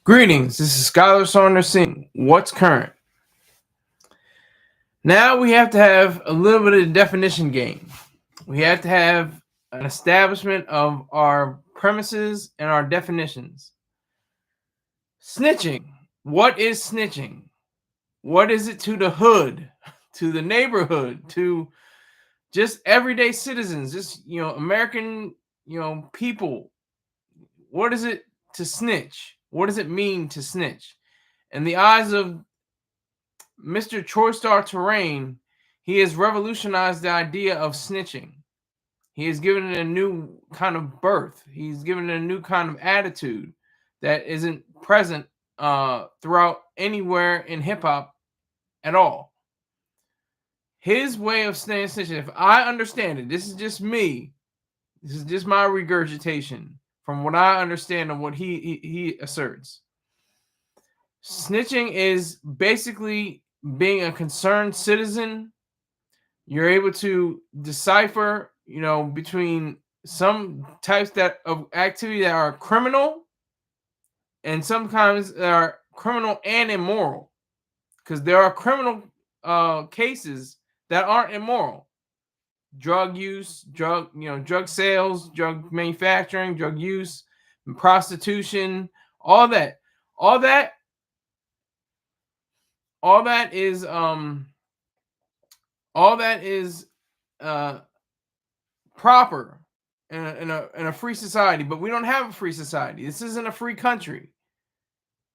Greetings, this is Scholar Saunders Singh. What's current? Now we have to have a little bit of a definition game. We have to have an establishment of our premises and our definitions. Snitching. What is snitching? What is it to the hood, to the neighborhood, to just everyday citizens, just American, people? What is it to snitch? What does it mean to snitch? In the eyes of Mr. Choirstar Terrain, he has revolutionized the idea of snitching. He has given it a new kind of birth. He's given it a new kind of attitude that isn't present throughout anywhere in hip hop at all. His way of snitching, if I understand it, this is just me. This is just my regurgitation from what I understand of what he asserts. Snitching is basically being a concerned citizen. You're able to decipher, between some types of activity that are criminal and sometimes that are criminal and immoral, because there are criminal cases that aren't immoral. Drug use, drug sales, drug manufacturing, drug use, prostitution, all that is proper in a free society, but we don't have a free society. This isn't a free country.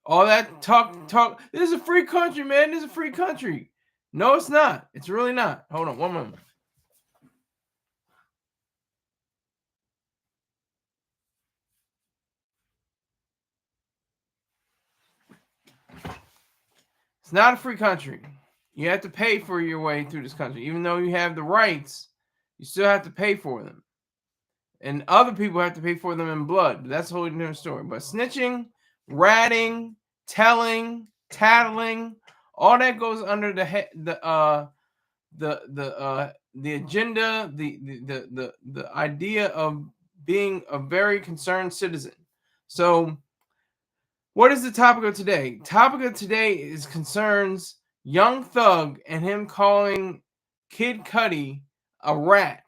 All that talk. This is a free country, man. This is a free country. No, it's not. It's really not. Hold on one moment. It's not a free country. You have to pay for your way through this country. Even though you have the rights, you still have to pay for them. And other people have to pay for them in blood. That's a whole different story. But snitching, ratting, telling, tattling, all that goes under the agenda, the idea of being a very concerned citizen. So, what is the topic of today? Topic of today is concerns Young Thug and him calling Kid Cudi a rat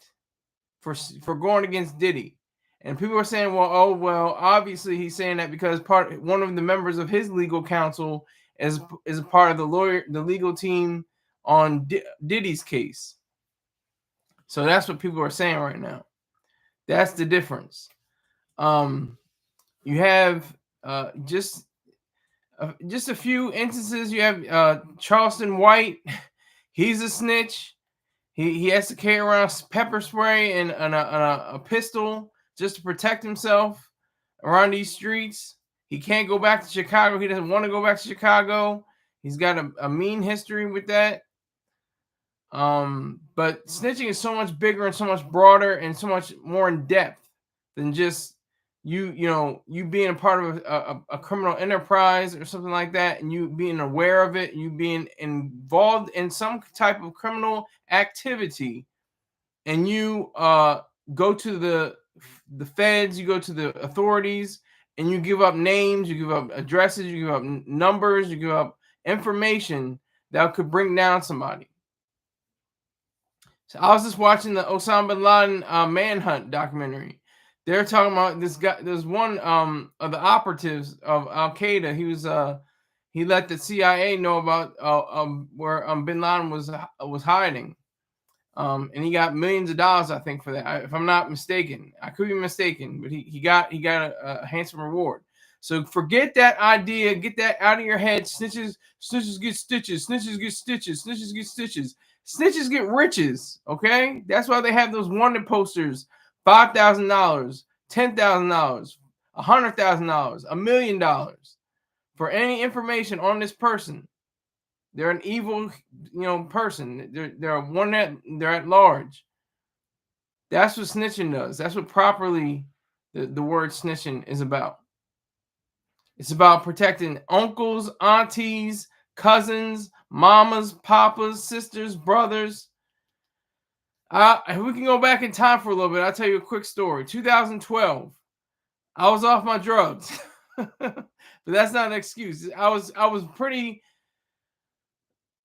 for going against Diddy. And people are saying, well, obviously he's saying that because one of the members of his legal counsel is a part of the legal team on Diddy's case. So that's what people are saying right now. That's the difference. You have just a few instances. You have Charleston White. He's a snitch. He has to carry around pepper spray and a pistol just to protect himself around these streets. He can't go back to Chicago. He doesn't want to go back to Chicago. He's got a mean history with that. But snitching is so much bigger and so much broader and so much more in depth than just you being a part of a criminal enterprise or something like that, and you being aware of it, you being involved in some type of criminal activity, and you go to the feds, you go to the authorities, and you give up names, you give up addresses, you give up numbers, you give up information that could bring down somebody. So I was just watching the Osama bin Laden manhunt documentary. They're talking about this guy. There's one of the operatives of Al-Qaeda. He let the CIA know about where bin Laden was hiding, and he got millions of dollars, I think, for that. If I'm not mistaken, I could be mistaken, but he got a handsome reward. So forget that idea. Get that out of your head. Snitches get stitches. Snitches get stitches. Snitches get stitches. Snitches get riches. Okay, that's why they have those wanted posters. $5,000, $10,000, $100,000, $1 million for any information on this person. They're an evil, person. They're at large. That's what snitching does. That's what properly the word snitching is about. It's about protecting uncles, aunties, cousins, mamas, papas, sisters, brothers. If we can go back in time for a little bit, I'll tell you a quick story. 2012, I was off my drugs. but that's not an excuse. I was pretty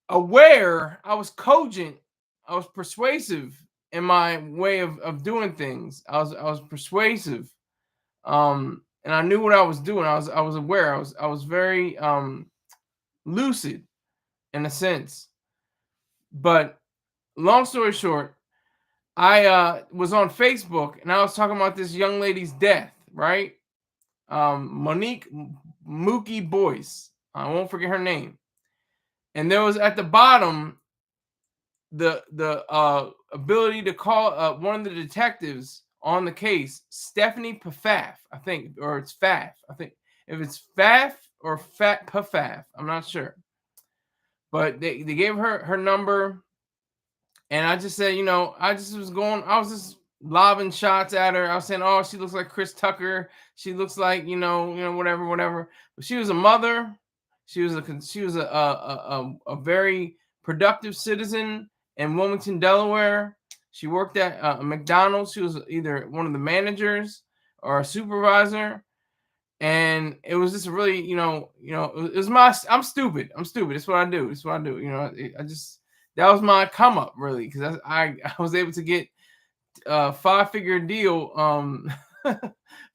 aware. I was cogent. I was persuasive in my way of doing things. I was persuasive. And I knew what I was doing. I was aware. I was very lucid in a sense. But long story short, I was on Facebook and I was talking about this young lady's death, right? Monique Mookie Boyce. I won't forget her name. And there was at the bottom the ability to call one of the detectives on the case, Stephanie Pfaff, I think, or it's Pfaff. I think if it's Pfaff or Pfaff, I'm not sure. But they gave her number, and I just said, I was just lobbing shots at her. I was saying, oh, she looks like Chris Tucker. She looks like, whatever, whatever. But she was a mother. She was a very productive citizen in Wilmington, Delaware. She worked at McDonald's. She was either one of the managers or a supervisor. And it was just really, it was I'm stupid. I'm stupid. It's what I do. It's what I do. That was my come up really, because I was able to get a 5-figure deal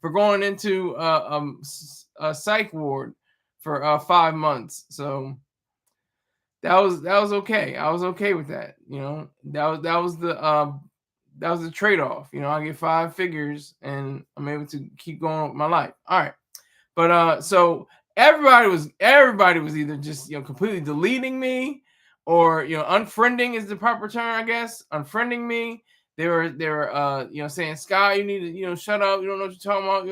for going into a psych ward for 5 months. So that was okay. I was okay with that. That was the trade off. I get 5 figures and I'm able to keep going with my life. All right. But so everybody was either just completely deleting me, or unfriending is the proper term, I guess. Unfriending me. They were saying, Sky, you need to shut up. You don't know what you're talking about.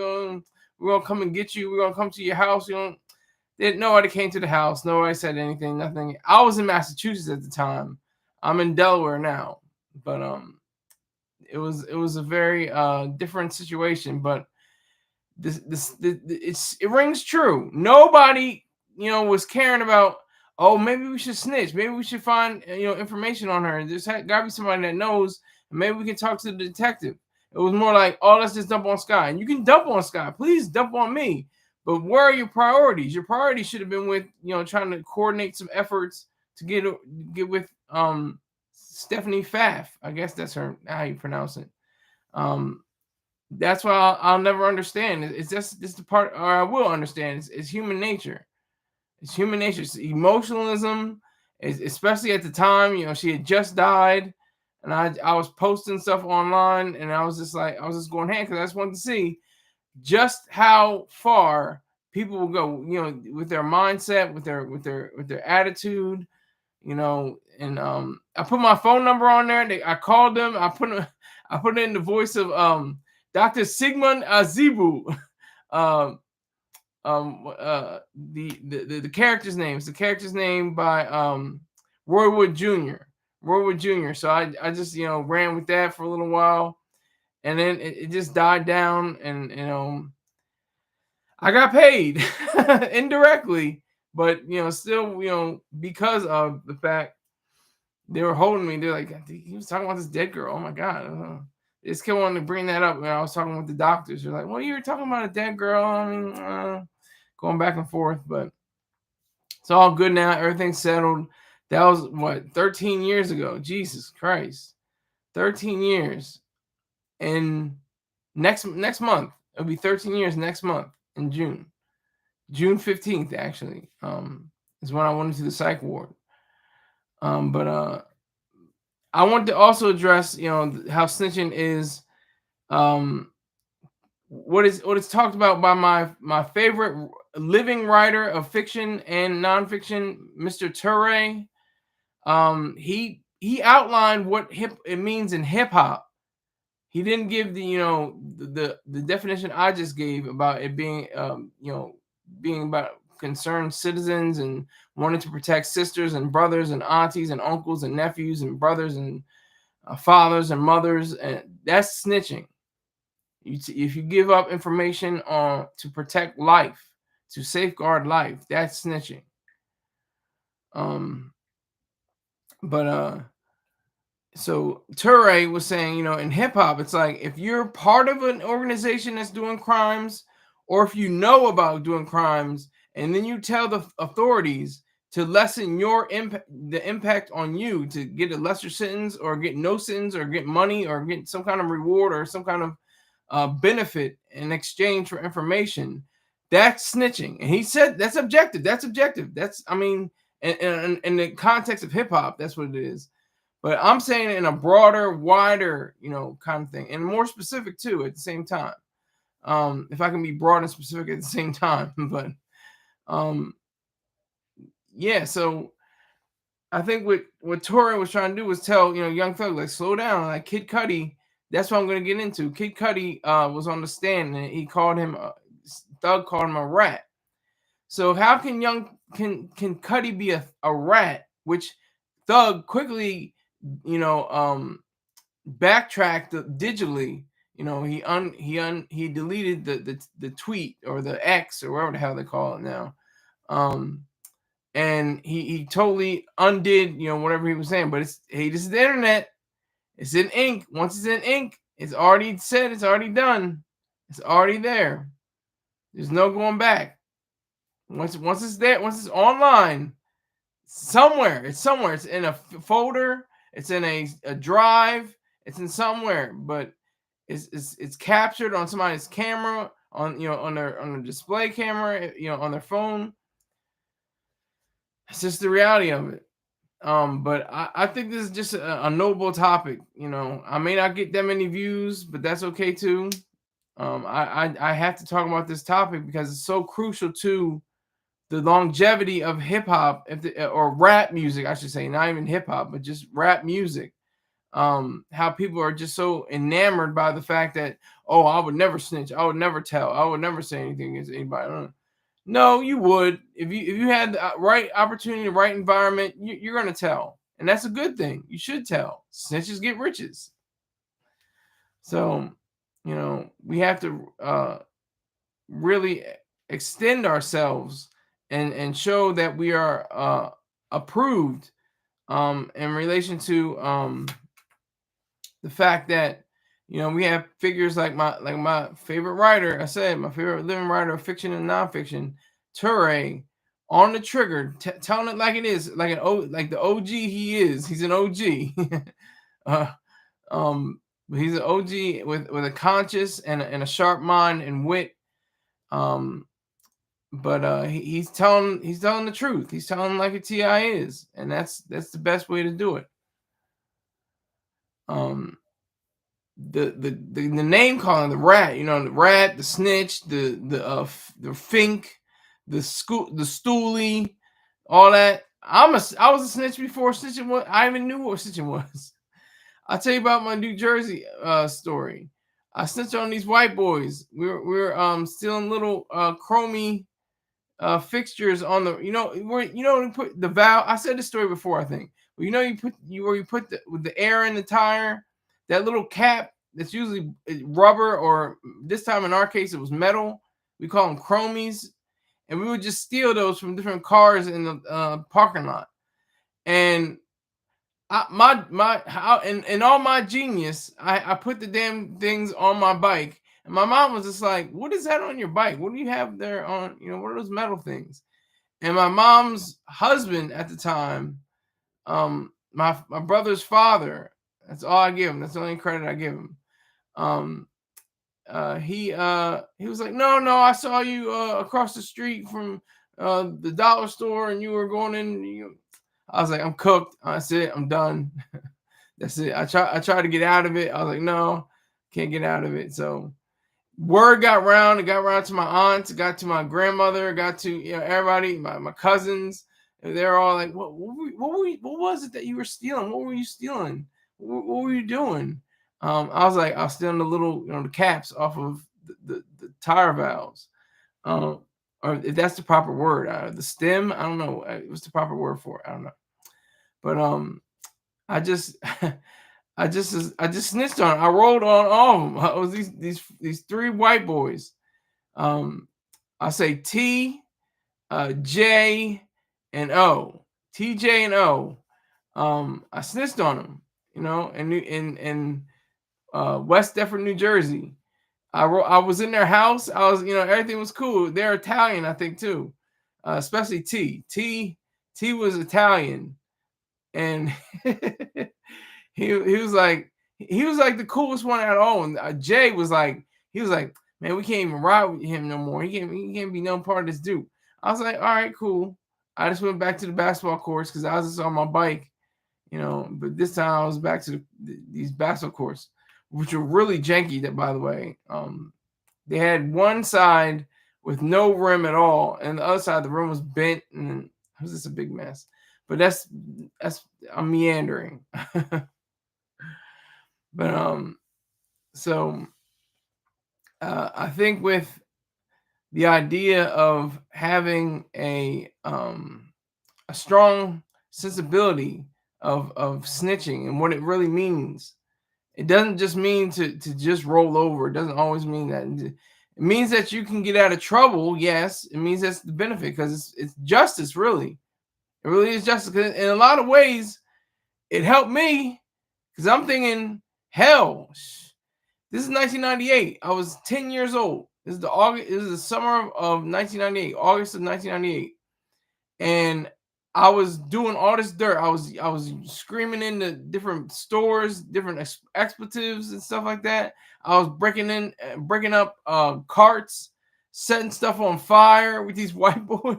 We're gonna come and get you. We're gonna come to your house. Nobody came to the house. Nobody said anything. Nothing. I was in Massachusetts at the time. I'm in Delaware now. But it was a very different situation. But it rings true. Nobody was caring about, oh, maybe we should snitch, maybe we should find information on her. There's gotta be somebody that knows, and maybe we can talk to the detective. It was more like, oh, let's just dump on Sky. And you can dump on Sky, please dump on me, but where are your priorities? Your priorities should have been with trying to coordinate some efforts to get with Stephanie Pfaff. I guess that's how you pronounce it. That's why I'll never understand. It's just the part, or I will understand. It's human nature. It's human nature. It's emotionalism, especially at the time. She had just died, and I was posting stuff online, and I was just going hand, because I just wanted to see just how far people will go. With their mindset, with their attitude. And I put my phone number on there. I called them. I put it in the voice of Dr. Sigmund Azibu, the character's name. It's the character's name by Roy Wood Jr. Roy Wood Jr. So I just ran with that for a little while, and then it just died down, and I got paid indirectly, but still because of the fact they were holding me. They're like, he was talking about this dead girl. Oh my God. They just kept wanting to bring that up when I was talking with the doctors. They're like, well, you were talking about a dead girl. I mean, going back and forth, but it's all good now. Everything's settled. That was, 13 years ago. Jesus Christ. 13 years. And next month, it'll be 13 years next month in June. June 15th, actually, is when I went into the psych ward. But I want to also address, how snitching is, what is talked about by my favorite living writer of fiction and nonfiction, Mr. Toure. He outlined what it means in hip hop. He didn't give the definition I just gave about it being being about concerned citizens and wanting to protect sisters and brothers and aunties and uncles and nephews and brothers and fathers and mothers, and that's snitching. If you give up information to protect life, to safeguard life, that's snitching. So Toure was saying, in hip hop, it's like if you're part of an organization that's doing crimes, or if you know about doing crimes and then you tell the authorities to lessen your impact, the impact on you, to get a lesser sentence or get no sentence or get money or get some kind of reward or some kind of benefit in exchange for information, that's snitching. And he said that's objective. That's objective. That's, I mean, in the context of hip hop, that's what it is. But I'm saying it in a broader, wider, kind of thing, and more specific too at the same time. If I can be broad and specific at the same time, but yeah. So I think what Tory was trying to do was tell Young Thug, like, slow down, like Kid Cudi. That's what I'm going to get into. Kid Cudi was on the stand and he called him Thug called him a rat. So how can can Cudi be a rat, which Thug quickly backtracked digitally. He deleted the tweet or the X or whatever the hell they call it now. And he totally undid whatever he was saying. But this is the internet. It's in ink. Once it's in ink, it's already said. It's already done. It's already there. There's no going back. Once it's there, once it's online, somewhere. It's somewhere. It's in a folder. It's in a drive. It's in somewhere. But it's captured on somebody's camera, on their display camera, on their phone. It's just the reality of it. But I think this is just a noble topic. I may not get that many views, but that's okay too. I have to talk about this topic because it's so crucial to the longevity of hip hop, or rap music, I should say, not even hip hop, but just rap music. How people are just so enamored by the fact that, oh, I would never snitch, I would never tell, I would never say anything against anybody. No, you would. If you had the right opportunity, the right environment, you're going to tell. And that's a good thing. You should tell. Snitches get riches. So, we have to really extend ourselves and show that we are approved in relation to the fact that we have figures like my favorite writer. I said my favorite living writer of fiction and nonfiction, Toure, on the trigger, telling it like it is, like the OG he is. He's an OG. He's an OG with a conscious and a sharp mind and wit. But he's telling the truth. He's telling like a Ti is, and that's the best way to do it. The name calling, the rat, the rat, the snitch, the fink, the stoolie, all that. I was a snitch before snitching was. I even knew what snitching was. I'll tell you about my New Jersey story. I snitched on these white boys. We were stealing little chromey fixtures on the where you put the valve. I said this story before, I think. But you put the air in the tire, that little cap that's usually rubber, or this time in our case it was metal. We call them chromies, and we would just steal those from different cars in the parking lot. And in all my genius, I put the damn things on my bike. And my mom was just like, "What is that on your bike? What do you have there on, what are those metal things?" And my mom's husband at the time, my brother's father, that's all I give him. That's the only credit I give him. He was like, no, I saw you across the street from the dollar store, and you were going in. I was like, I'm cooked. That's it. I'm done. That's it. I tried to get out of it. I was like, no, can't get out of it. So word got around. It got around to my aunts. It got to my grandmother. Got to everybody. My cousins. They're all like, what was it that you were stealing? What were you stealing? What were you doing? I was like, I was stealing the little, the caps off of the tire valves. Or if that's the proper word, the stem. I don't know. What's the proper word for it? I don't know. But I just snitched on it. I rolled on all of them. I was these three white boys. I say T, J, and O. T, J, and O. I snitched on them. In West Deptford, New Jersey. I was in their house. I was, everything was cool. They're Italian, I think, too. especially T. T was Italian, and he was like the coolest one at all. And Jay was like, he was like, man, we can't even ride with him no more. He can't be no part of this dude. I was like, all right, cool. I just went back to the basketball courts because I was just on my bike, But this time I was back to these basketball courts, which were really janky. That, by the way, they had one side with no rim at all, and the other side the rim was bent, and it was just a big mess. But that's I'm meandering. But so I think with the idea of having a strong sensibility of snitching and what it really means, it doesn't just mean to just roll over. It doesn't always mean that. It means that you can get out of trouble. Yes, it means that's the benefit because it's justice. Really, it really is justice. 'Cause in a lot of ways, it helped me because I'm thinking, hell, this is 1998. I was 10 years old. This is the August. This is the summer of 1998, August of 1998, and I was doing all this dirt. I was screaming into different stores, different expletives and stuff like that. I was breaking up carts, setting stuff on fire with these white boys.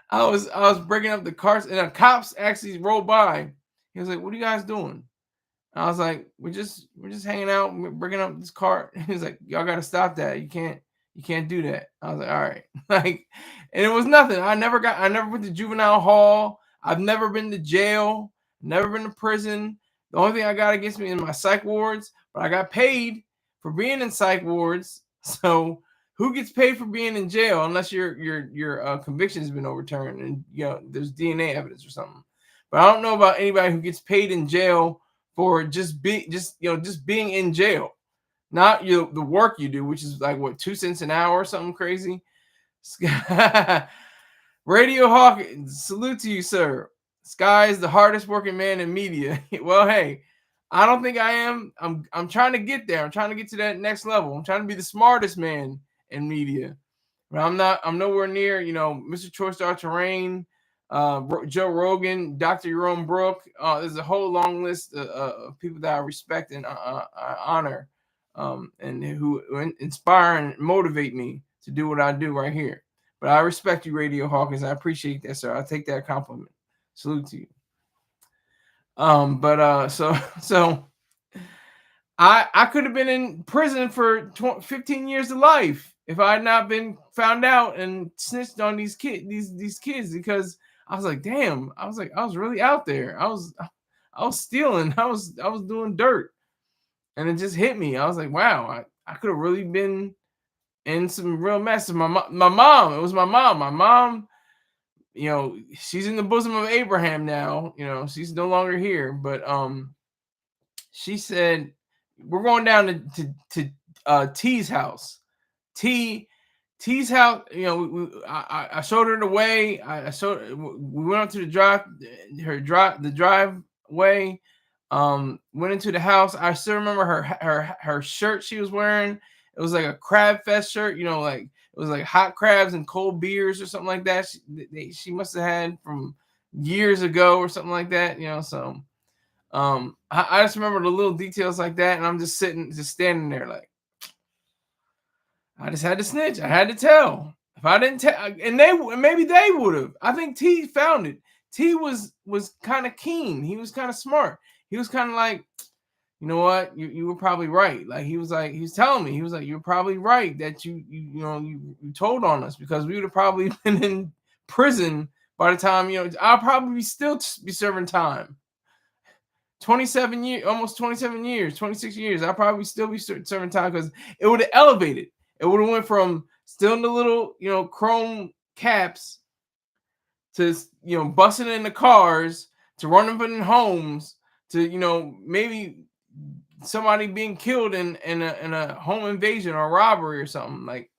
I was breaking up the carts, and the cops actually rolled by. He was like, "What are you guys doing?" And I was like, "We're just hanging out, we're breaking up this cart." He's like, "Y'all got to stop that. You can't do that." I was like, "All right." Like, and it was nothing. I never went to juvenile hall. I've never been to jail. Never been to prison. The only thing I got against me is my psych wards, but I got paid for being in psych wards. So who gets paid for being in jail unless your conviction has been overturned and there's DNA evidence or something? But I don't know about anybody who gets paid in jail for just being in jail, not the work you do, which is like what, 2 cents an hour or something crazy. Radio Hawk, salute to you, sir. Sky is the hardest working man in media. Well, hey, I don't think I am. I'm trying to get there. I'm trying to get to that next level. I'm trying to be the smartest man in media. But I'm not. I'm nowhere near, Mr. Choice Star Terrain, Joe Rogan, Dr. Jerome Brook. There's a whole long list of people that I respect and I honor, and who inspire and motivate me to do what I do right here. But I respect you, Radio Hawkins. I appreciate that, sir. I take that compliment. Salute to you. So I could have been in prison for 15 years of life if I had not been found out and snitched on these kids, because I was like, damn, I was really out there. I was stealing. I was doing dirt. And it just hit me. I was like, wow, I could have really been in some real mess. My mom, it was my mom. My mom, she's in the bosom of Abraham now. She's no longer here, but she said, we're going down to T's house. T's house. I showed her the way. We went up to the driveway. Went into the house. I still remember her shirt she was wearing. It was like a Crab Fest shirt, like it was like hot crabs and cold beers or something like that. She must have had from years ago or something like that, So I just remember the little details like that, and I'm just standing there like, I just had to snitch. I had to tell. If I didn't tell, and maybe they would have. I think T found it. T was kind of keen. He was kind of smart. He was kind of like, you know what? You were probably right. Like he was telling me, he was like, you're probably right that you told on us, because we would have probably been in prison by the time, I'll probably still be serving time. 27 years, almost 27 years, 26 years. I'll probably still be serving time because it would have elevated. It would have went from still in the little, chrome caps to, busting in the cars, to running in homes, to, maybe somebody being killed in a home invasion or robbery or something. Like,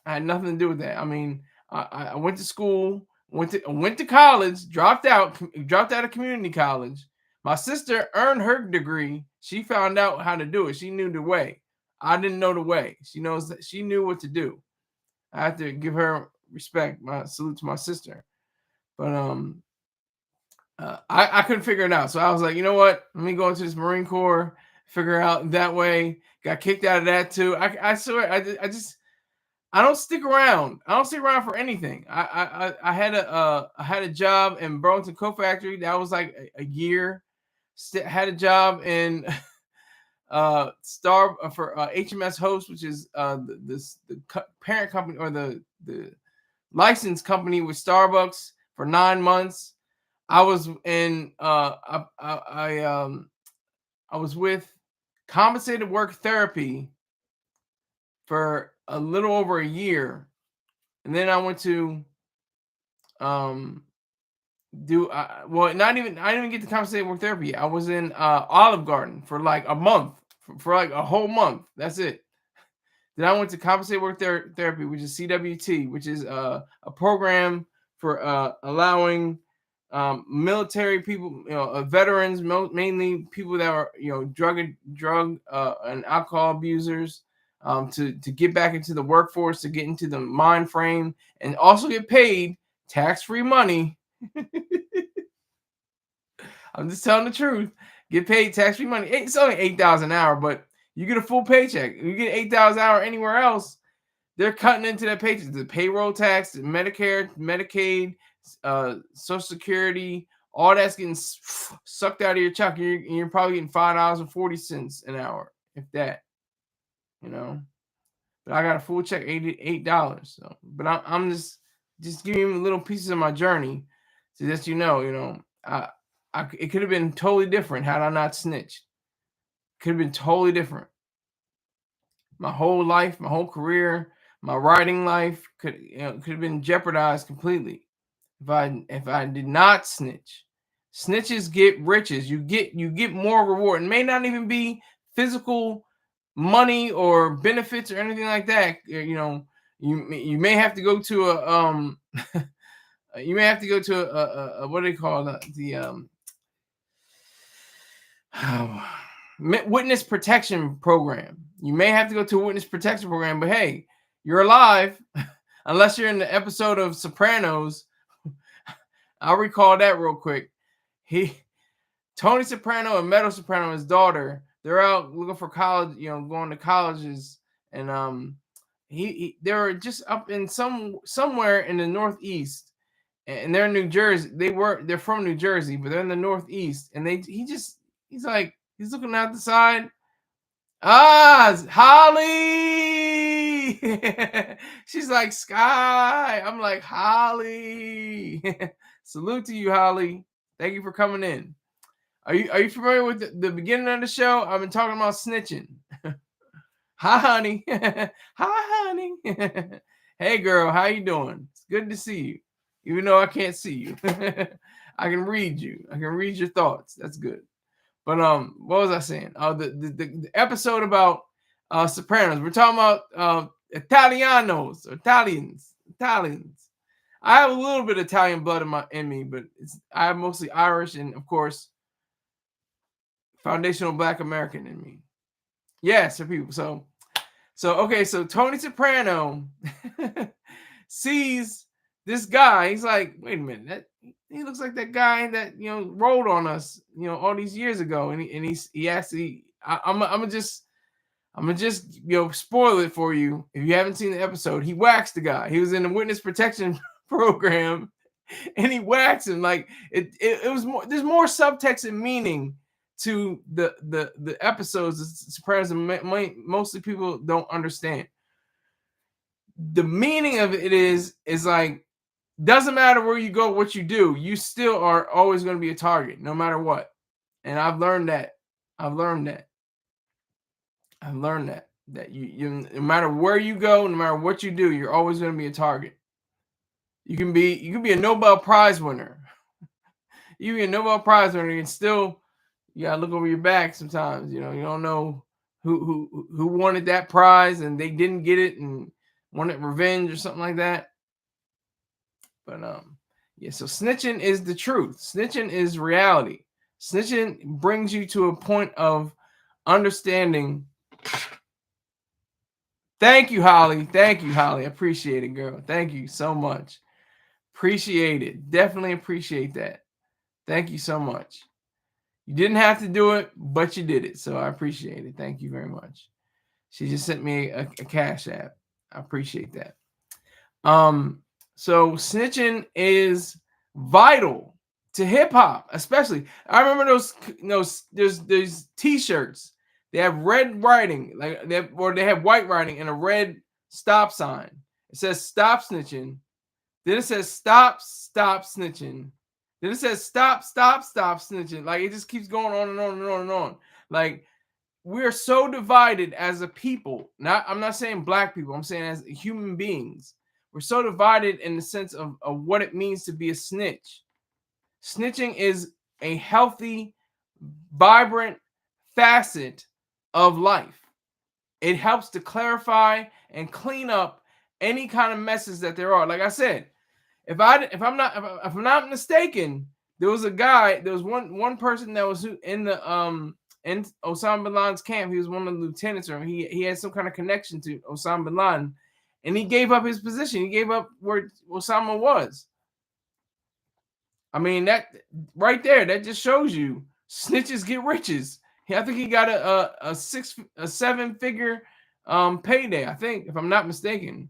I had nothing to do with that. I mean, I went to school, went to college, dropped out of community college. My sister earned her degree. She found out how to do it. She knew the way. I didn't know the way. She knew what to do. I have to give her respect. My salute to my sister. But I couldn't figure it out. So I was like, you know what? Let me go into this Marine Corps, figure out that way. Got kicked out of that too. I swear, I don't stick around. I don't stick around for anything. I had a job in Burlington Coat Factory. That was like a year. Had a job in Star for HMS Host, which is the parent company or the license company with Starbucks for 9 months. I was in I was with compensated work therapy for a little over a year, and then I went to well, not even I didn't even get to compensated work therapy. I was in Olive Garden for like a month, for like a whole month. That's it. Then I went to compensated work therapy, which is CWT, which is a program for allowing military people, veterans, mainly people that are drug and alcohol abusers, to get back into the workforce, to get into the mind frame, and also get paid tax-free money. I'm just telling the truth. Get paid tax-free money. It's only $8 an hour, but you get a full paycheck. You get $8 an hour anywhere else, they're cutting into that paycheck. The payroll tax, the Medicare, Medicaid, Social Security, all that's getting sucked out of your check. You're probably getting $5.40 an hour, if that. But I got a full check, $8. So, but I'm just giving you little pieces of my journey, so that it could have been totally different had I not snitched. Could have been totally different. My whole life, my whole career, my writing life could have been jeopardized completely if I did not snitch. Snitches get riches. You get more reward. It may not even be physical money or benefits or anything like that. You may have to go to a you may have to go to a what do they call the witness protection program. You may have to go to a witness protection program, but hey, you're alive. Unless you're in the episode of Sopranos. I'll recall that real quick. Tony Soprano and Meadow Soprano, his daughter, they're out looking for college, going to colleges, and they were just up in somewhere in the Northeast, and they're in New Jersey. They're from New Jersey, but they're in the Northeast, and he's looking out the side. Holly. She's like, Sky. I'm like, Holly. Salute to you, Holly. Thank you for coming in. Are you familiar with the beginning of the show? I've been talking about snitching. Hi, honey. Hi, honey. Hey, girl. How you doing? It's good to see you. Even though I can't see you. I can read you. I can read your thoughts. That's good. But what was I saying? The episode about Sopranos. We're talking about Italianos or Italians. I have a little bit of Italian blood in me, but I have mostly Irish and, of course, foundational Black American in me. Yes, people. So okay. So Tony Soprano sees this guy. He's like, wait a minute, he looks like that guy that rolled on us, all these years ago. And he actually, I'm gonna just spoil it for you if you haven't seen the episode. He waxed the guy. He was in the witness protection program, and he waxed him. Like it was more. There's more subtext and meaning to the episodes of Sopranos, and mostly people don't understand. The meaning of it is like, doesn't matter where you go, what you do, you still are always going to be a target, no matter what. And I've learned that. That you no matter where you go, no matter what you do, you're always going to be a target. You can be a Nobel Prize winner. You can be a Nobel Prize winner, and still you gotta look over your back sometimes. You don't know who wanted that prize and they didn't get it and wanted revenge or something like that. But yeah. So snitching is the truth. Snitching is reality. Snitching brings you to a point of understanding Thank you, Holly. Thank you, Holly. Appreciate it, girl. Thank you so much. Appreciate it. Definitely appreciate that. Thank you so much. You didn't have to do it, but you did it. So I appreciate it. Thank you very much. She just sent me a cash app. I appreciate that. So snitching is vital to hip hop, especially. I remember there's t-shirts. They have red writing, or they have white writing and a red stop sign. It says stop snitching. Then it says stop snitching. Then it says stop snitching. Like it just keeps going on and on and on and on. Like we're so divided as a people. I'm not saying black people. I'm saying as human beings. We're so divided in the sense of what it means to be a snitch. Snitching is a healthy, vibrant facet of life. It helps to clarify and clean up any kind of messes that there are. Like I said, if I'm not mistaken, there was one person that was in the in Osama bin Laden's camp. He was one of the lieutenants, or he had some kind of connection to Osama bin Laden, and he gave up his position. He gave up where Osama was. I mean, that right there, that just shows you snitches get riches. I think he got a 7-figure payday, I think, if I'm not mistaken.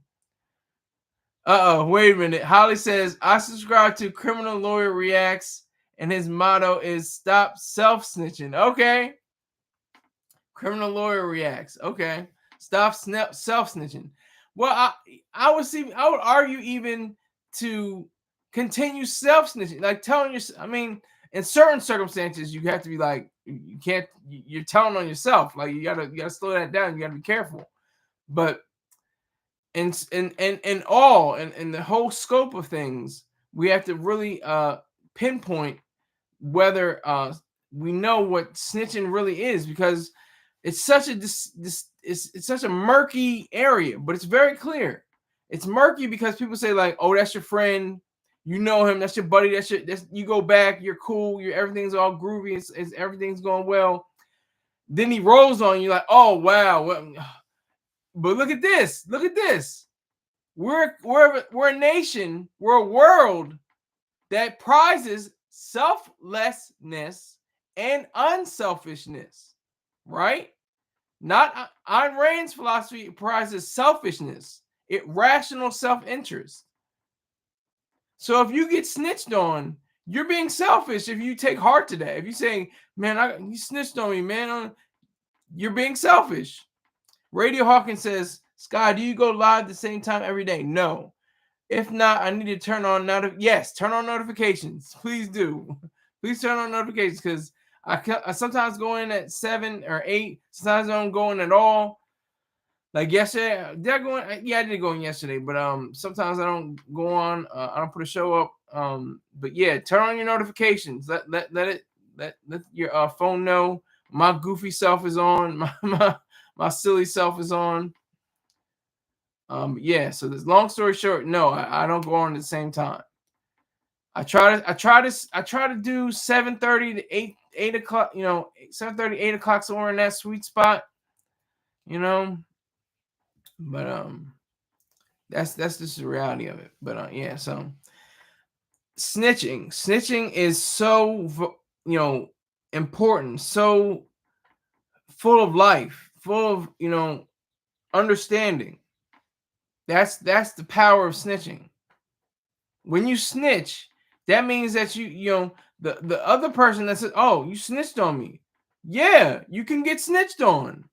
Wait a minute. Holly says, I subscribe to Criminal Lawyer Reacts, and his motto is stop self-snitching. Okay. Criminal Lawyer Reacts. Okay. Stop self-snitching. Well, I would argue even to continue self-snitching. Like telling yourself, I mean, in certain circumstances, you have to be like, you can't, you're telling on yourself. Like you gotta slow that down. You gotta be careful. But in the whole scope of things, we have to really pinpoint whether we know what snitching really is, because it's such a it's such a murky area, but it's very clear. It's murky because people say like, oh, that's your friend, you know him, that's your buddy, that's you go back, you're cool, everything's all groovy, it's everything's going well. Then he rolls on you like, oh wow, but look at this. We're a nation, we're a world that prizes selflessness and unselfishness, right? Not Ayn Rand's philosophy prizes selfishness, irrational self-interest. So if you get snitched on, you're being selfish. If you take heart to that, if you say, man, you snitched on me, man, you're being selfish. Radio Hawkins says, Sky, do you go live the same time every day? No. If not, I need to turn on turn on notifications. Please do. Please turn on notifications, because I sometimes go in at 7 or 8. Sometimes I don't go in at all. Like yesterday, did I go in? Yeah, I did go in yesterday, but sometimes I don't go on. I don't put a show up. But yeah, turn on your notifications. Let your phone know my goofy self is on. My silly self is on. Yeah, so this long story short, no, I don't go on at the same time. I try to do 7:30 to 8 o'clock, 7:30, 8 o'clock, somewhere in that sweet spot, but that's just the reality of it. But yeah, so snitching is so important, so full of life, full of understanding. That's the power of snitching. When you snitch, that means that the other person that says, oh, you snitched on me. Yeah, you can get snitched on.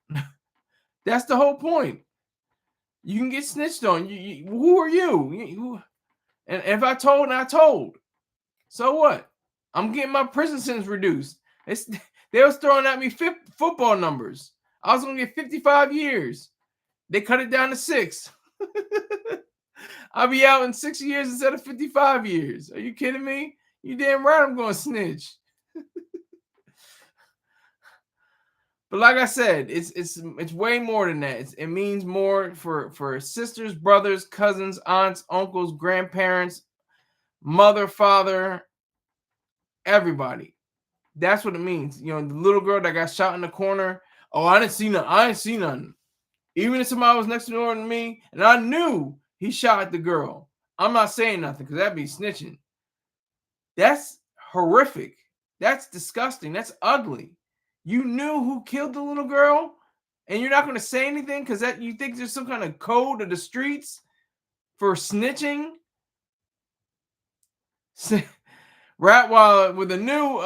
That's the whole point. You can get snitched on. Who are you? And if I told, I told. So what? I'm getting my prison sentence reduced. They was throwing at me football numbers. I was going to get 55 years. They cut it down to 6. I'll be out in 6 years instead of 55 years. Are you kidding me? You damn right I'm going to snitch. But like I said, it's way more than that. It means more for sisters, brothers, cousins, aunts, uncles, grandparents, mother, father, everybody. That's what it means. The little girl that got shot in the corner. Oh, I didn't see nothing. Even if somebody was next door to me and I knew he shot the girl, I'm not saying nothing because that'd be snitching. That's horrific. That's disgusting. That's ugly. You knew who killed the little girl, and you're not going to say anything because that you think there's some kind of code of the streets for snitching. Right, while with a new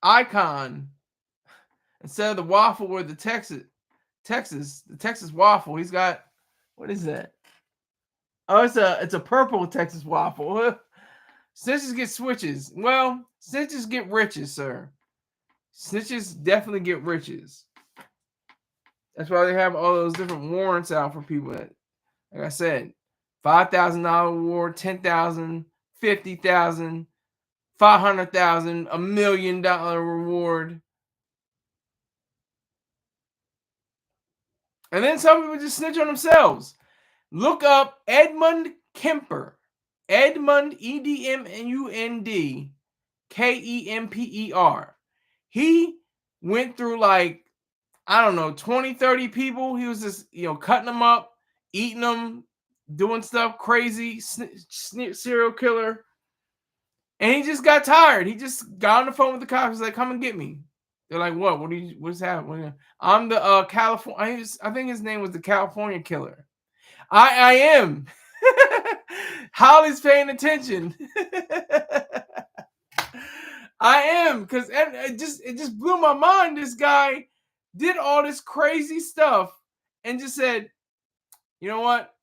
icon instead of the waffle with the Texas waffle. He's got, what is that? Oh, it's a purple Texas waffle. Snitches get switches. Well, snitches get riches, sir. Snitches definitely get riches. That's why they have all those different warrants out for people that, like I said, $5,000 reward, 10,000, 50,000, 500,000, $1 million reward. And then some people just snitch on themselves. Look up Edmund Kemper. Edmund, Edmund Kemper. He went through like, I don't know, 20, 30 people. He was just, cutting them up, eating them, doing stuff crazy, serial killer. And he just got tired. He just got on the phone with the cops. He's like, come and get me. They're like, what? What's happening? I'm the California. I think his name was the California killer. I am. Holly's paying attention. I am, because it just blew my mind. This guy did all this crazy stuff and just said, you know what?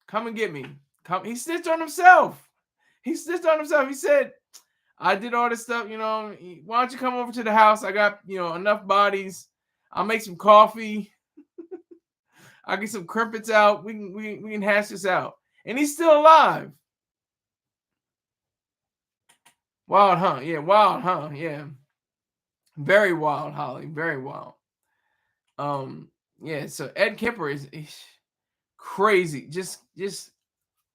Come and get me. Come. He snitched on himself. He said, I did all this stuff, why don't you come over to the house? I got, enough bodies. I'll make some coffee. I'll get some crimpets out. We can hash this out. And he's still alive. Wild, huh? Yeah, wild, huh? Yeah. Very wild, Holly. Very wild. Yeah, so Ed Kemper is crazy. Just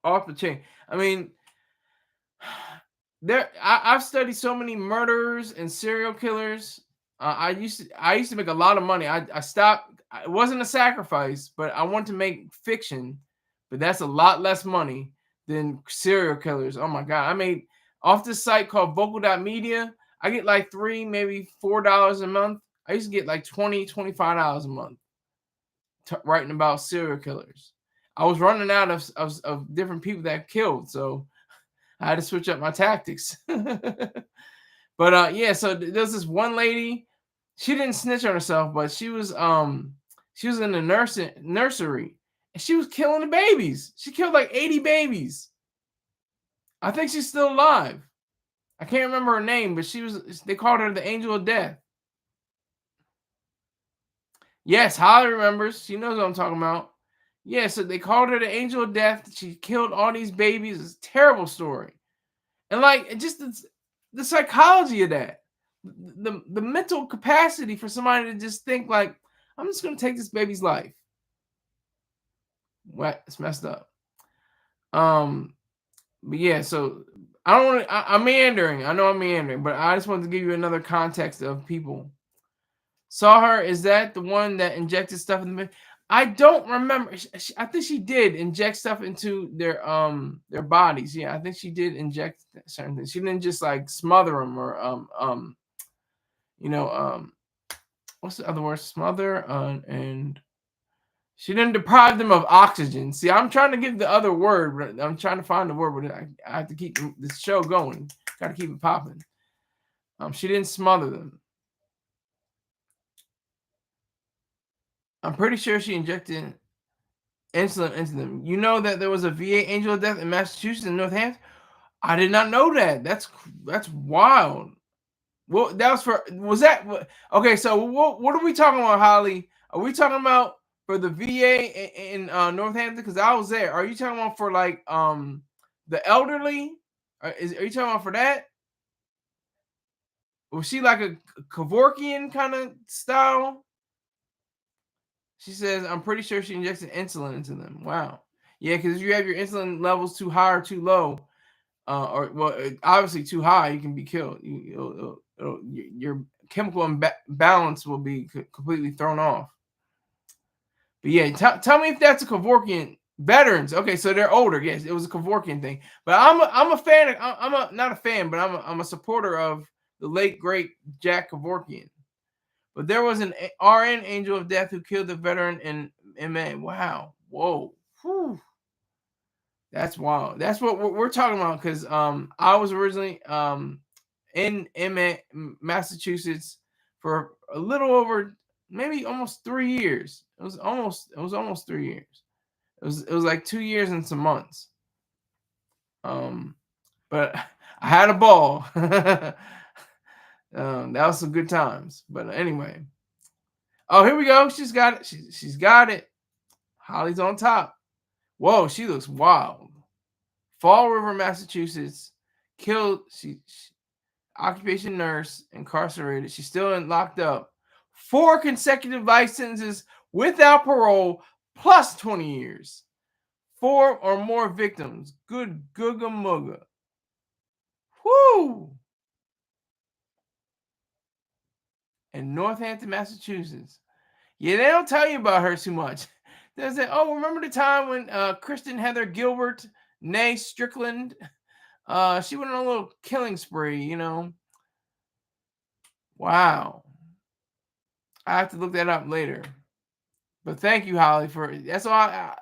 off the chain. I mean, I've studied so many murderers and serial killers. I used to make a lot of money. I stopped. It wasn't a sacrifice, but I want to make fiction. But that's a lot less money than serial killers. Oh my God. I made off this site called vocal.media. I get like $3, maybe $4 a month. I used to get like $20, $25 a month writing about serial killers. I was running out of different people that killed. So I had to switch up my tactics. But yeah, so there's this one lady. She didn't snitch on herself, but she was in the nursery, and she was killing the babies. She killed like 80 babies. I think she's still alive. I can't remember her name, but they called her the Angel of Death. Yes, Holly remembers. She knows what I'm talking about. Yeah, so they called her the Angel of Death. She killed all these babies. It's a terrible story. And like, just the psychology of that, the mental capacity for somebody to just think like, I'm just going to take this baby's life. What? It's messed up. But yeah, so I don't want to, I'm meandering. I know I'm meandering, but I just wanted to give you another context of people. Saw her. Is that the one that injected stuff in the baby? I don't remember. I think she did inject stuff into their bodies. Yeah, I think she did inject certain things. She didn't just like smother them or what's the other word? Smother and she didn't deprive them of oxygen. See, I'm trying to give the other word. I'm trying to find the word, but I have to keep this show going. Got to keep it popping. She didn't smother them. I'm pretty sure she injected insulin into them. You know that there was a VA Angel of Death in Massachusetts and Northampton? I did not know that. That's wild. Well, okay? So what are we talking about, Holly? Are we talking about for the VA in Northampton? Because I was there. Are you talking about for like the elderly? Are you talking about for that? Was she like a Kevorkian kind of style? She says, I'm pretty sure she injected insulin into them. Wow. Yeah, because if you have your insulin levels too high or too low, obviously too high, you can be killed. Your chemical balance will be completely thrown off. But yeah, tell me if that's a Kevorkian veterans. Okay, so they're older. Yes, it was a Kevorkian thing. But I'm a fan. I'm a not a fan, but I'm a supporter of the late great Jack Kevorkian. But there was an RN angel of death who killed the veteran in MA. Wow. Whoa. Whew. That's wild. That's what we're talking about, because I was originally in MA, Massachusetts for a little over, maybe almost 3 years. It was almost 3 years. It was like 2 years and some months. But I had a ball. That was some good times. But anyway. Oh, here we go. She's got it. She's got it. Holly's on top. Whoa, she looks wild. Fall River, Massachusetts. Killed. She occupation nurse, incarcerated. She's still locked up. 4 consecutive life sentences without parole, plus 20 years. 4 or more victims. Good googa mooga. Whoo! In Northampton, Massachusetts. Yeah, they don't tell you about her too much. They say, oh, remember the time when Kristen Heather Gilbert, née Strickland, she went on a little killing spree, you know? Wow. I have to look that up later. But thank you, Holly, for that's all I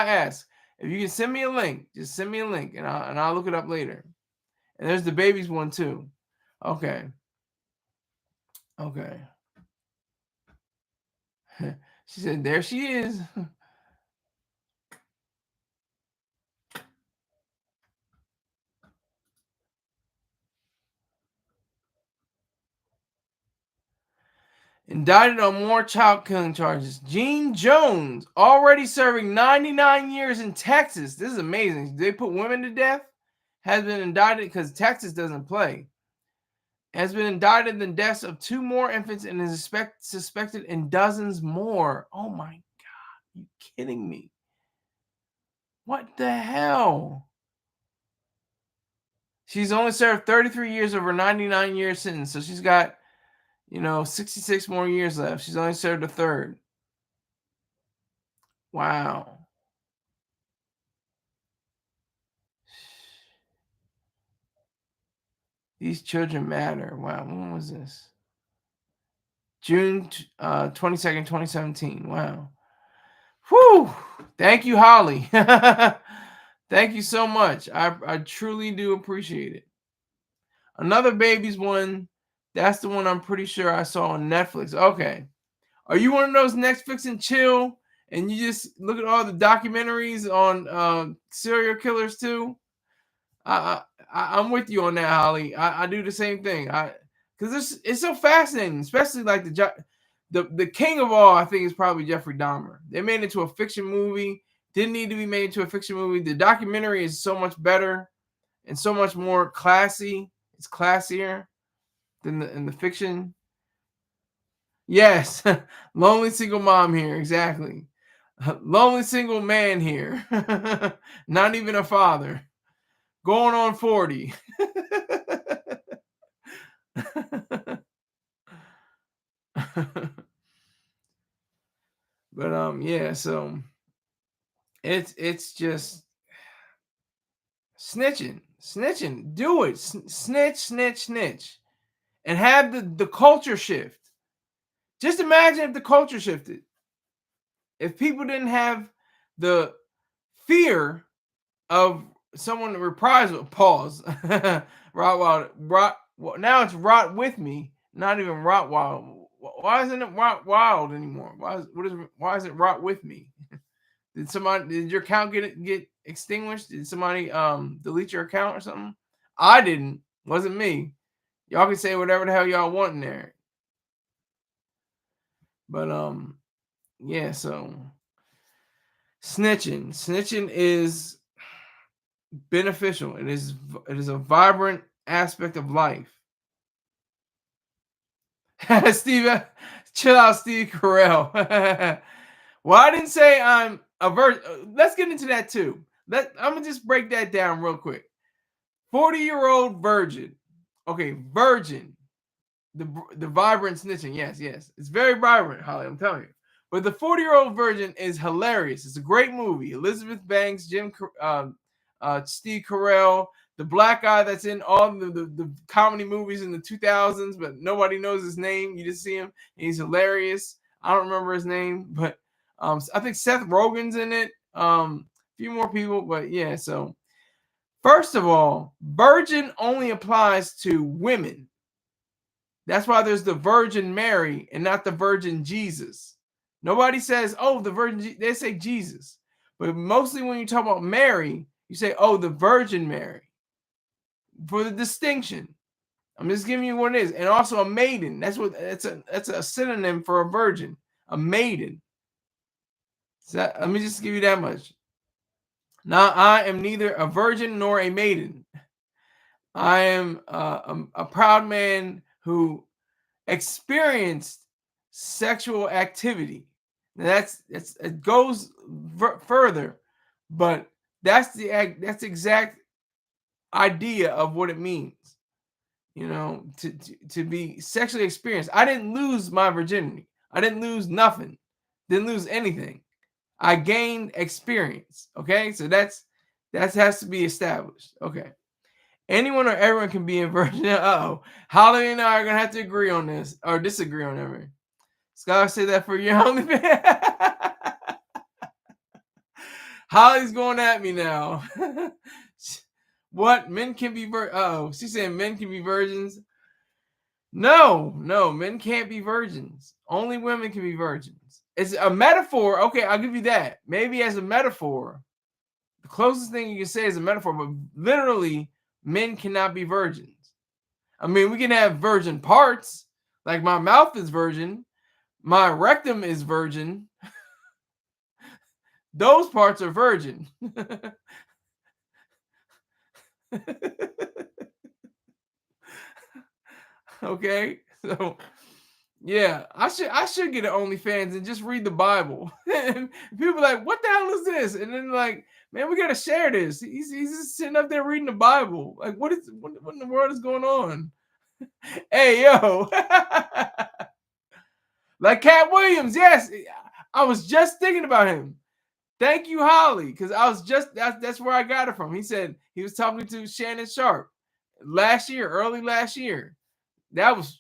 ask. If you can send me a link, just send me a link, and I'll look it up later. And there's the babies one too. Okay. Okay. She said, there she is. Indicted on more child killing charges. Gene Jones, already serving 99 years in Texas. This is amazing. They put women to death. Has been indicted because Texas doesn't play. Has been indicted in the deaths of 2 more infants and is suspected in dozens more. Oh my God. You kidding me? What the hell? She's only served 33 years of her 99-year sentence. So she's got, 66 more years left. She's only served a third. Wow. These children matter. Wow. When was this? June 22nd, 2017. Wow. Whew. Thank you, Holly. Thank you so much. I truly do appreciate it. Another babies one. That's the one I'm pretty sure I saw on Netflix. Okay. Are you one of those Netflix and chill and you just look at all the documentaries on serial killers too? I'm with you on that, Holly. I do the same thing. Because it's so fascinating, especially like the king of all. I think is probably Jeffrey Dahmer. They made it into a fiction movie. Didn't need to be made into a fiction movie. The documentary is so much better and so much more classy. It's classier than the fiction. Yes, lonely single mom here. Exactly. Lonely single man here. Not even a father. Going on 40. But yeah, so it's just snitching. Do it. Snitch, and have the culture shift. Just imagine if the culture shifted. If people didn't have the fear of someone to reprisal, pause. Now it's rot with me, not even rot wild. Why isn't it rot wild anymore? Why is it rot with me? Did your account get extinguished? Did somebody delete your account or something? I didn't. Wasn't me. Y'all can say whatever the hell y'all want in there. But yeah, so snitching is beneficial. It is a vibrant aspect of life. Steve, chill out, Steve Carell. Well, I didn't say I'm a virgin. Let's get into that too. I'm gonna just break that down real quick. 40-year-old virgin. Okay, virgin. the vibrant snitching. Yes, yes, it's very vibrant, Holly. I'm telling you. But the 40-year-old virgin is hilarious. It's a great movie. Elizabeth Banks, Steve Carell, the black guy that's in all the comedy movies in the 2000s, but nobody knows his name. You just see him, and he's hilarious. I don't remember his name, but I think Seth Rogen's in it. A few more people, but yeah. So first of all, virgin only applies to women. That's why there's the Virgin Mary and not the Virgin Jesus. Nobody says, oh, the Virgin, they say Jesus. But mostly when you talk about Mary, you say, oh, the Virgin Mary. For the distinction. I'm just giving you what it is. And also a maiden. That's a synonym for a virgin. A maiden. So let me just give you that much. Now, I am neither a virgin nor a maiden. I am a proud man who experienced sexual activity. Now it goes further, but that's the exact idea of what it means. You know, to be sexually experienced. I didn't lose my virginity. I didn't lose nothing. Didn't lose anything. I gained experience. Okay, so that has to be established. Okay. Anyone or everyone can be a virgin. Uh-oh. Holly and I are going to have to agree on this or disagree on everything. Scholar say that for your only Holly's going at me now. What? Men can be oh, she's saying men can be virgins. No, men can't be virgins. Only women can be virgins. It's a metaphor. Okay, I'll give you that. Maybe as a metaphor. The closest thing you can say is a metaphor, but literally, men cannot be virgins. I mean, we can have virgin parts, like my mouth is virgin, my rectum is virgin. Those parts are virgin. Okay, so yeah, I should get an OnlyFans and just read the Bible. And people are like, what the hell is this? And then like, man, we gotta share this. He's just sitting up there reading the Bible. Like, what in the world is going on? Hey, yo. Like Cat Williams, yes. I was just thinking about him. Thank you, Holly, because I was just that's where I got it from. He said he was talking to Shannon Sharp early last year. That was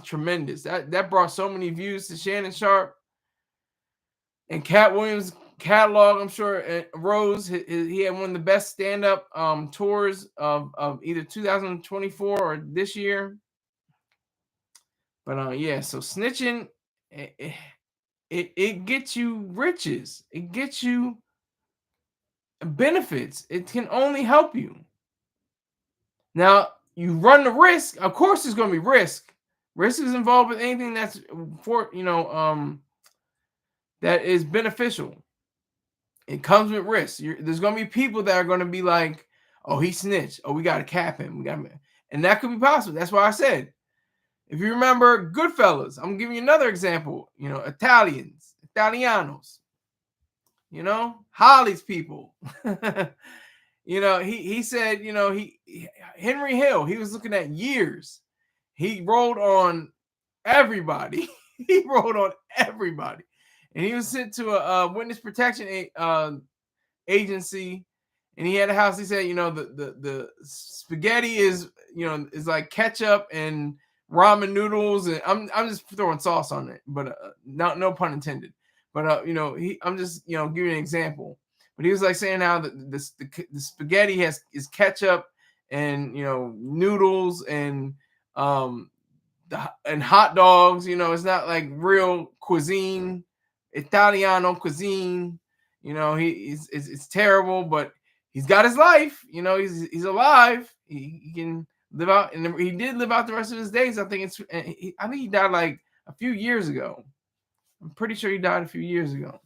tremendous. That brought so many views to Shannon Sharp and Cat Williams' catalog. I'm sure rose. He had one of the best stand-up tours of either 2024 or this year. But yeah, so snitching, it gets you riches. It gets you benefits. It can only help you. Now, you run the risk. Of course, there's going to be risk. Risk is involved with anything that's that is beneficial. It comes with risk. There's going to be people that are going to be like, "Oh, he snitched. Oh, we got to cap him. And that could be possible. That's why I said, if you remember Goodfellas, I'm giving you another example. Italianos. Holly's people. He said, Henry Hill, he was looking at years. He rolled on everybody. And he was sent to a witness protection agency, and he had a house. He said, the spaghetti is like ketchup and ramen noodles, and I'm just throwing sauce on it, but no pun intended. But I'm just giving you an example. But he was like saying how the spaghetti is ketchup and noodles and hot dogs. It's not like real cuisine, Italiano cuisine. It's terrible, but he's got his life. He's alive. He can live out, and he did live out the rest of his days. I think he died like a few years ago. I'm pretty sure he died a few years ago.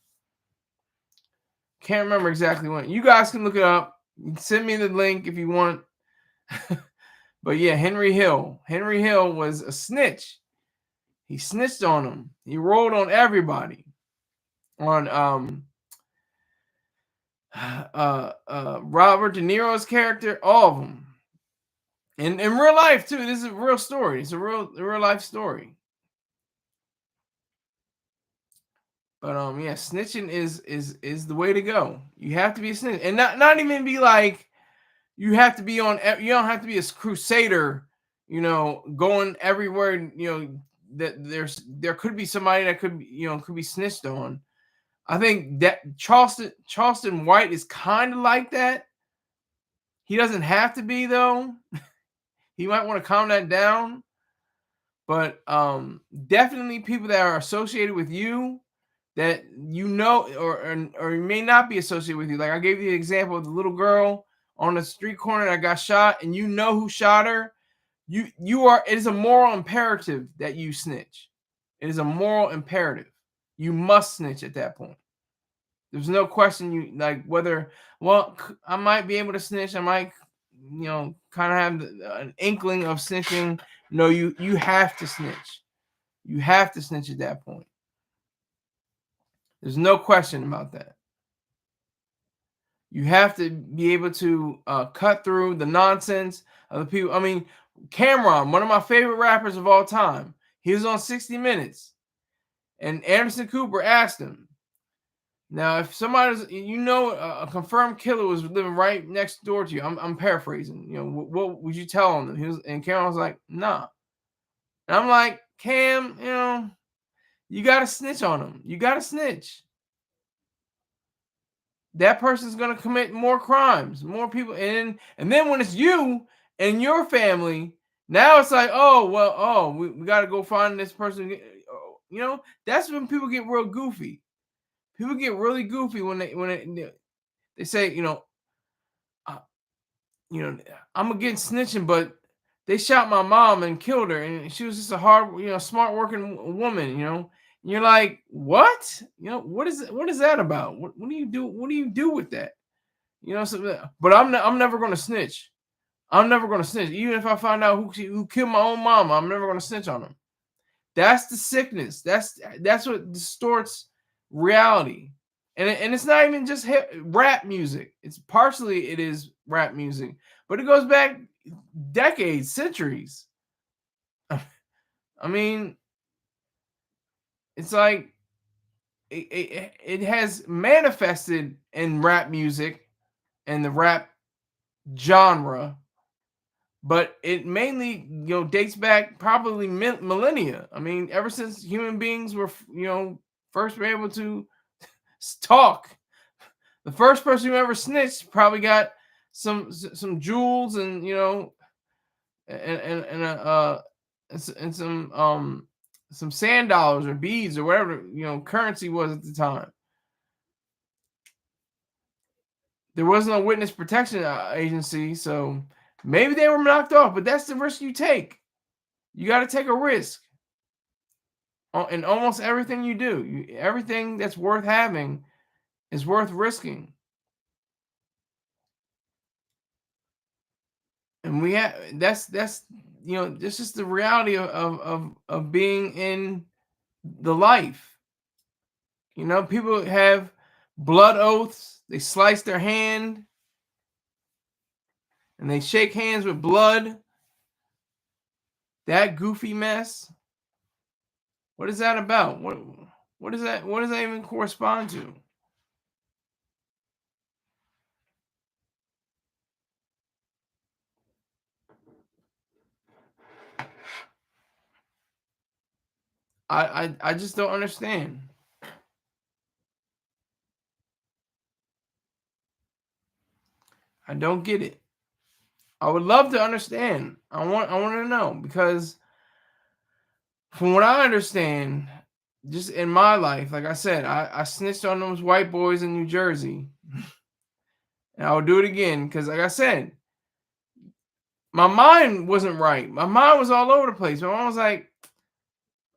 Can't remember exactly when. You guys can look it up. You can send me the link if you want. But yeah, Henry Hill. Henry Hill was a snitch. He snitched on him. He rolled on everybody. On Robert De Niro's character, all of them. in real life too. This is a real story. It's a real life story. But yeah, snitching is the way to go. You have to be a snitch, and not even be like you have to be on. You don't have to be a crusader. Going everywhere. That there could be somebody that could be snitched on. I think that Charleston White is kind of like that. He doesn't have to be though. He might want to calm that down. But definitely people that are associated with you that or may not be associated with you. Like I gave you the example of the little girl on the street corner that got shot, and you know who shot her. It is a moral imperative that you snitch. It is a moral imperative. You must snitch at that point. There's no question you like whether, well, I might be able to snitch. I might, kind of have an inkling of snitching. No, you have to snitch. You have to snitch at that point. There's no question about that. You have to be able to cut through the nonsense of the people. I mean, Cameron, one of my favorite rappers of all time, he was on 60 Minutes, and Anderson Cooper asked him, now, if somebody's, a confirmed killer was living right next door to you, I'm paraphrasing, what would you tell him? And Cameron was like, nah. And I'm like, Cam, you got to snitch on him. You got to snitch. That person's going to commit more crimes, more people. And then when it's you and your family, now it's like, we got to go find this person. That's when people get real goofy. People get really goofy when they say, I'm against snitching, but they shot my mom and killed her, and she was just a hard, smart working woman, And you're like, what? What is that about? What do you do? What do you do with that? But I'm never going to snitch. I'm never going to snitch, even if I find out who killed my own mom. I'm never going to snitch on them. That's the sickness. That's what distorts reality. And it's not even just rap music. It's partially it is rap music, but it goes back decades, centuries. I mean, it's like it has manifested in rap music and the rap genre, but it mainly dates back probably millennia. I mean, ever since human beings were first were able to talk. The first person who ever snitched probably got some jewels and and some sand dollars or beads or whatever currency was at the time. There wasn't a witness protection agency, so maybe they were knocked off. But that's the risk you take. You got to take a risk in almost everything you do. Everything that's worth having is worth risking. And that's this is the reality of being in the life. People have blood oaths. They slice their hand and they shake hands with blood. That goofy mess. What is that about? What is that? What does that even correspond to? I just don't understand. I don't get it. I would love to understand. I want to know, because from what I understand, just in my life, like I said, I snitched on those white boys in New Jersey. And I will do it again because, like I said, my mind wasn't right. My mind was all over the place. My mom was like,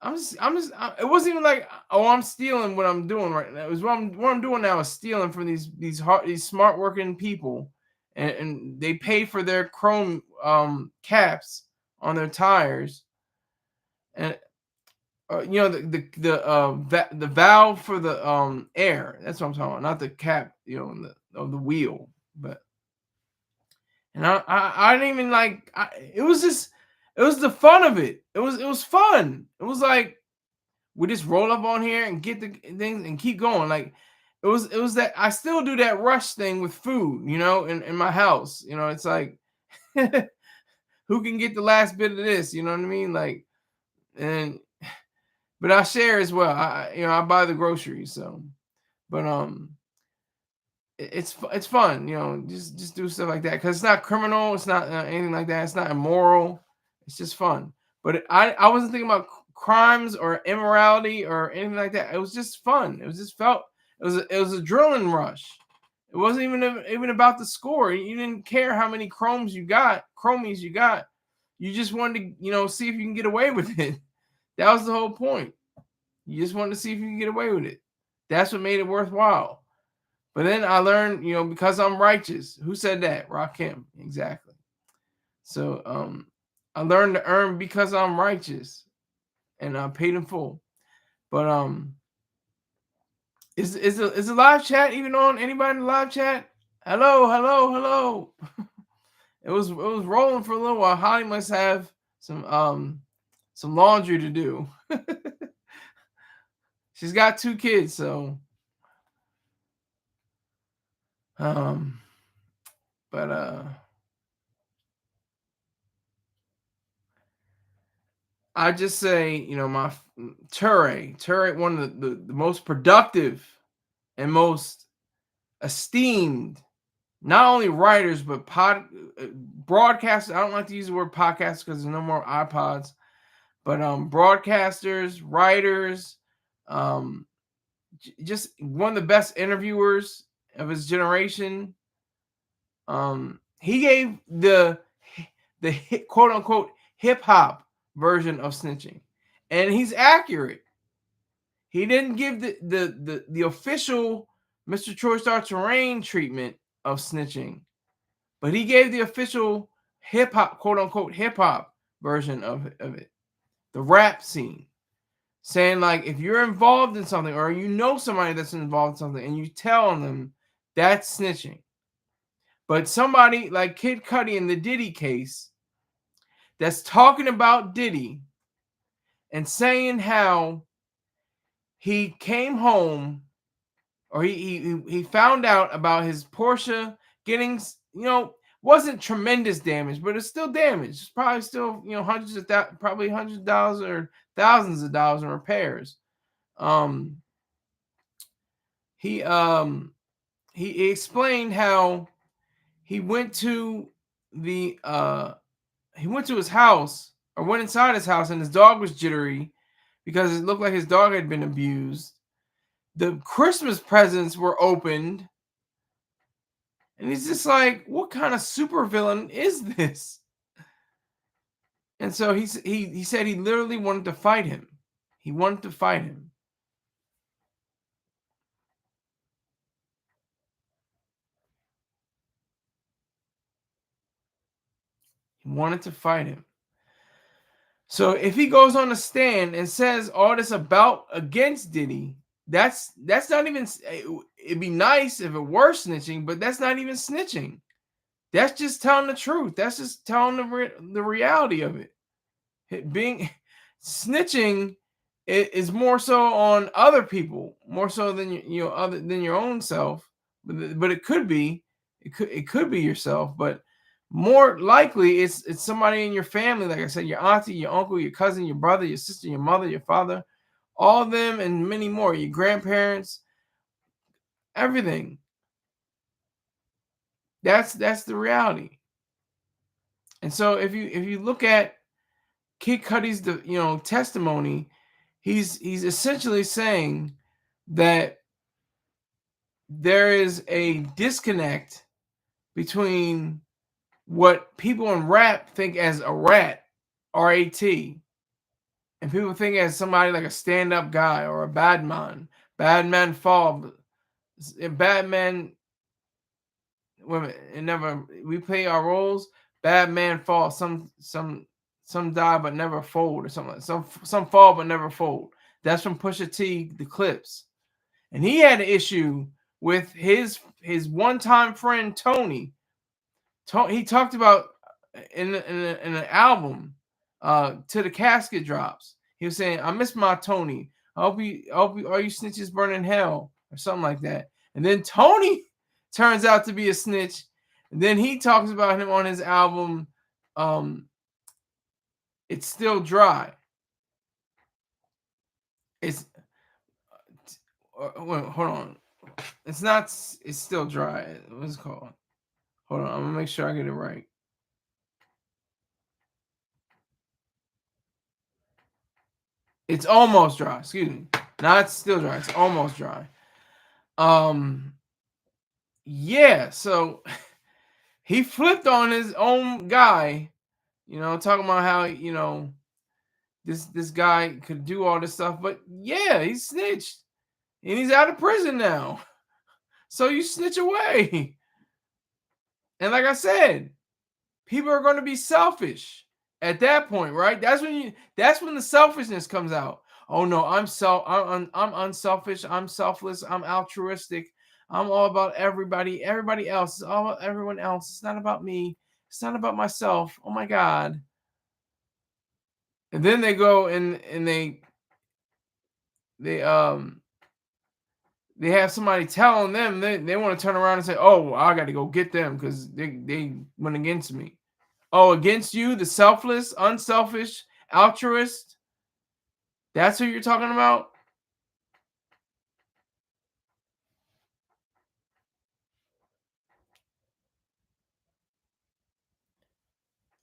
it wasn't even like, oh, I'm stealing what I'm doing right now. It was what I'm doing now is stealing from these smart working people, and they pay for their chrome caps on their tires, and the valve for the air. That's what I'm talking about, not the cap, of the wheel, but. And I didn't even like. It was just, it was the fun of it. It was fun. It was like we just roll up on here and get the things and keep going. Like it was that I still do that rush thing with food, in my house. It's like who can get the last bit of this? You know what I mean? Like, and but I share as well. I buy the groceries, so but it's fun, just do stuff like that because it's not criminal, it's not anything like that, it's not immoral, it's just fun. But I wasn't thinking about crimes or immorality or anything like that. It was just fun. It was just felt it was a adrenaline rush. It wasn't even about the score. You didn't care how many chromies you got. You just wanted to see if you can get away with it. That was the whole point. You just wanted to see if you can get away with it. That's what made it worthwhile. But then I learned, because I'm righteous. Who said that? Rakim. Exactly. So I learned to earn because I'm righteous, and I paid in full. But is the live chat even on? Anybody in the live chat? Hello, hello, hello. It was rolling for a little while. Holly must have some laundry to do. She's got 2 kids, so but I just say, my Ture, one of the most productive and most esteemed, not only writers but broadcasters. I don't like to use the word podcast because there's no more iPods, but broadcasters, writers, just one of the best interviewers of his generation. He gave the quote unquote hip hop version of snitching, and he's accurate. He didn't give the official Mr. Troy Star Terrain treatment of snitching, but he gave the official hip hop, quote unquote hip hop version of it, the rap scene, saying like if you're involved in something or somebody that's involved in something and you tell them, that's snitching. But somebody like Kid Cudi in the Diddy case that's talking about Diddy and saying how he came home or he found out about his Porsche getting, wasn't tremendous damage, but it's still damage. It's probably still, probably $100 or thousands of dollars in repairs. He explained how he went to his house or went inside his house and his dog was jittery because it looked like his dog had been abused. The Christmas presents were opened. And he's just like, what kind of supervillain is this? And so he said he literally wanted to fight him. He wanted to fight him. He wanted to fight him. So if he goes on the stand and says all this against Diddy, that's not even. It'd be nice if it were snitching, but that's not even snitching. That's just telling the truth. That's just telling the reality of it. Being snitching is more so on other people, more so than other than your own self. But it could be, it could be yourself, but more likely it's somebody in your family. Like I said, your auntie, your uncle, your cousin, your brother, your sister, your mother, your father, all of them, and many more. Your grandparents, everything. That's the reality. And so if you look at Kid Cudi's testimony, he's essentially saying that there is a disconnect between what people in rap think as a rat, R-A-T, and people think as somebody like a stand-up guy or a bad man. Bad man fall. Bad man. It never. We play our roles. Bad man fall. Some die but never fold, or something. Some fall but never fold. That's from Pusha T, the Clips, and he had an issue with his one-time friend Tony. He talked about in an album, to the casket drops. He was saying, "I miss my Tony. I hope you, all you snitches burn in hell," or something like that. And then Tony turns out to be a snitch. And then he talks about him on his album, um, "It's Still Dry." It's wait, hold on. It's not. It's still dry. What's it called? Hold on. I'm gonna make sure I get it right. It's almost dry. Excuse me. Not still dry. It's almost dry. Yeah. So he flipped on his own guy. Talking about how this guy could do all this stuff, but yeah, he snitched and he's out of prison now. So you snitch away. And like I said, people are going to be selfish at that point, right? That's when the selfishness comes out. Oh no, I'm unselfish, I'm selfless, I'm altruistic. I'm all about everybody else. It's all about everyone else. It's not about me. It's not about myself. Oh my God. And then they go and they they have somebody telling them they want to turn around and say, "Oh, I got to go get them because they went against me." Oh, against you, the selfless, unselfish, altruist. That's who you're talking about?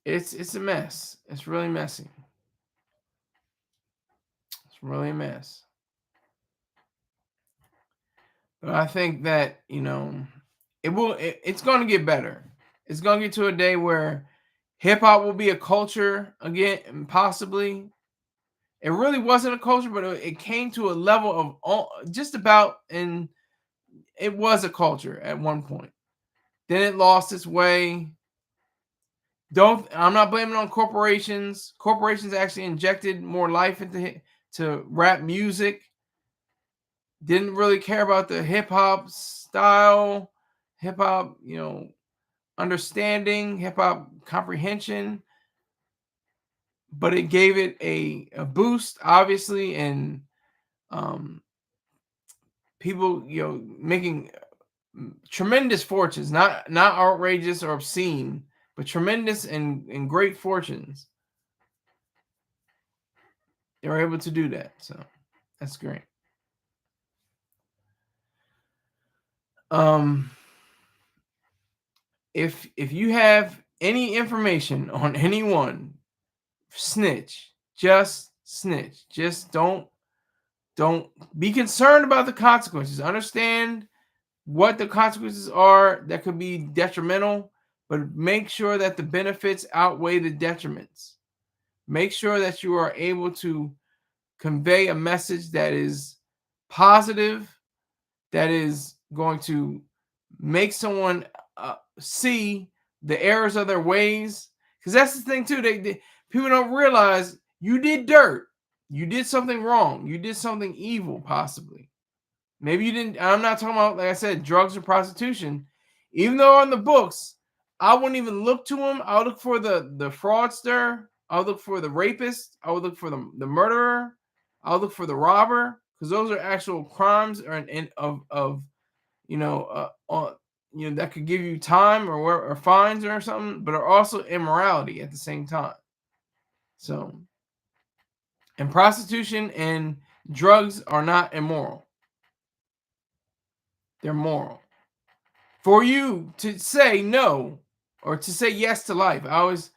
It's a mess. It's really messy. It's really a mess. But I think that, it's going to get better. It's going to get to a day where hip hop will be a culture again, and possibly. It really wasn't a culture, but it came to a level of just about, and it was a culture at one point. Then it lost its way. I'm not blaming it on corporations. Corporations actually injected more life into rap music. Didn't really care about the hip hop style, hip hop, understanding, hip hop comprehension. But it gave it a boost, obviously, and um, people, making tremendous fortunes, not outrageous or obscene, but tremendous and great fortunes. They were able to do that, so that's great. If you have any information on anyone, snitch. Just snitch. Just don't be concerned about the consequences. Understand what the consequences are that could be detrimental, but make sure that the benefits outweigh the detriments. Make sure that you are able to convey a message that is positive, that is going to make someone see the errors of their ways. Because that's the thing too. People don't realize you did dirt. You did something wrong. You did something evil, possibly. Maybe you didn't. I'm not talking about, like I said, drugs or prostitution. Even though on the books, I wouldn't even look to them. I would look for the fraudster. I would look for the rapist. I would look for the murderer. I would look for the robber, because those are actual crimes of that could give you time or fines or something, but are also immorality at the same time. So, and prostitution and drugs are not immoral. They're moral. For you to say no or to say yes to life. I always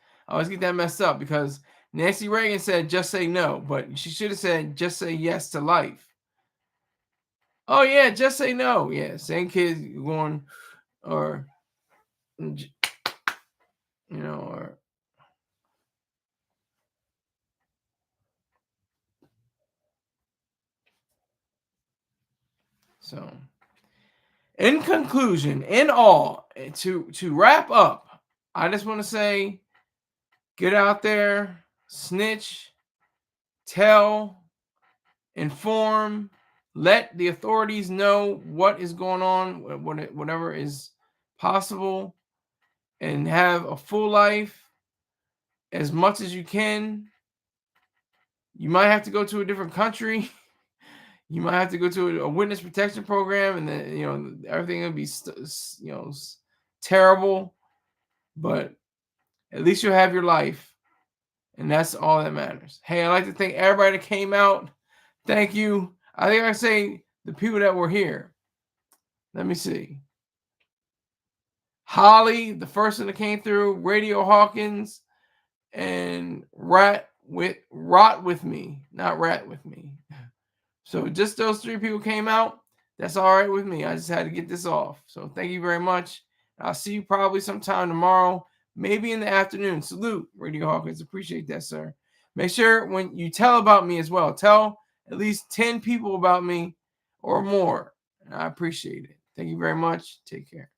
get that messed up, because Nancy Reagan said just say no, but she should have said just say yes to life. Oh yeah, just say no. Yeah, same kids going, or or so. In conclusion, in all, to wrap up, I just want to say, get out there, snitch, tell, inform, let the authorities know what is going on, whatever is possible. and have a full life as much as you can. You might have to go to a different country. You might have to go to a witness protection program, and then everything will be terrible. But at least you'll have your life, and that's all that matters. Hey, I'd like to thank everybody that came out. Thank you. I think I say the people that were here. Let me see. Holly, the first one that came through, Radio Hawkins, and Rot with me, not Rat with me. So just those 3 people came out. That's all right with me. I just had to get this off. So thank you very much. I'll see you probably sometime tomorrow, maybe in the afternoon. Salute, Radio Hawkins. Appreciate that, sir. Make sure when you tell about me as well, tell at least 10 people about me or more. And I appreciate it. Thank you very much. Take care.